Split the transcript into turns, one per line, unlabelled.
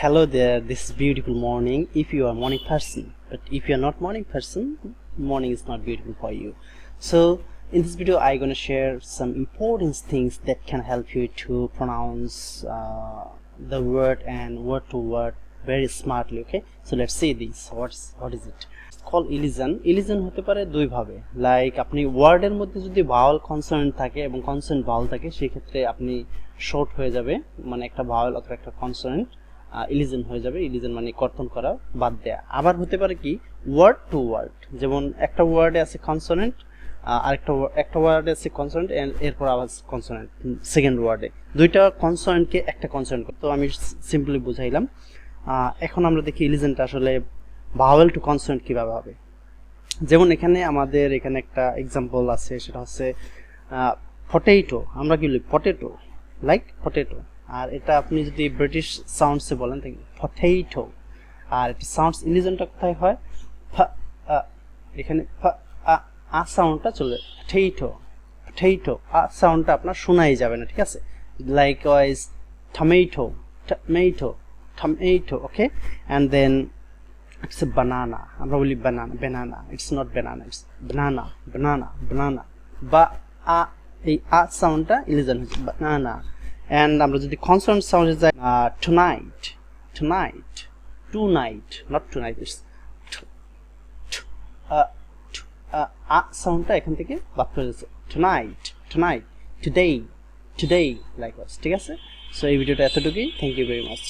Hello there, this is beautiful morning if you are morning person, but if you are not morning person, morning is not beautiful for you. So in this video I'm gonna share some important things that can help you to pronounce the word and word to word very smartly. Okay, so let's see this. What is it? It's called elision. Elision হতে পারে দুই ভাবে, like আপনি ওয়ার্ডের মধ্যে যদি Bhawal consonant থাকে এবং কনসোনেন্ট ভাওয়াল থাকে সেই ক্ষেত্রে আপনি শর্ট হয়ে যাবে, মানে একটা ভাওয়াল অথবা একটা কনসোনেন্ট ইলিজন হয়ে যাবে। ইলিজন মানে কর্তন করা, বাদ দেয়া। আবার হতে পারে কি ওয়ার্ড টু ওয়ার্ড, যেমন একটা ওয়ার্ডে আছে কনসোনেন্ট, একটা ওয়ার্ডে আছে কনসোনেন্ট এরপর আবার কনসোনেন্ট সেকেন্ড ওয়ার্ডে, দুইটা কনসোনেন্টকে একটা কনসোনেন্ট। তো আমি সিম্পলি বুঝাইলাম। এখন আমরা দেখি ইলিজনটা আসলে ভাওয়েল টু কনসোনেন্ট কিভাবে হবে। যেমন আমাদের এখানে একটা এক্সাম্পল আছে, সেটা হচ্ছে পটেটো। আমরা কি বলি পটেটো, লাইক পটেটো। আর এটা আপনি যদি ব্রিটিশ সাউন্ডসে বলেন পটেটো, আর এটা সাউন্ডস ইলিজনটা কোথায় হয়, এখানে আ সাউন্ডটা চলে, পটেটো পটেটো, আ সাউন্ডটা আপনার শোনাই যাবে না, ঠিক আছে। Likewise tomato tomato tomato, okay. And then it's a banana. আমরা বলি banana. It's not banana, it's banana. বা এই আ সাউন্ডটা ইলিজন হচ্ছে banana। and আমরা যদি কনসোনেন্ট সাউন্ডে যাই, tonight not tonight, it's আ সাউন্ডটা এখান থেকে বাদ করে যাচ্ছে, tonight today likewise, ঠিক আছে। সো এই ভিডিওটা এতটুকুই। Thank you very much.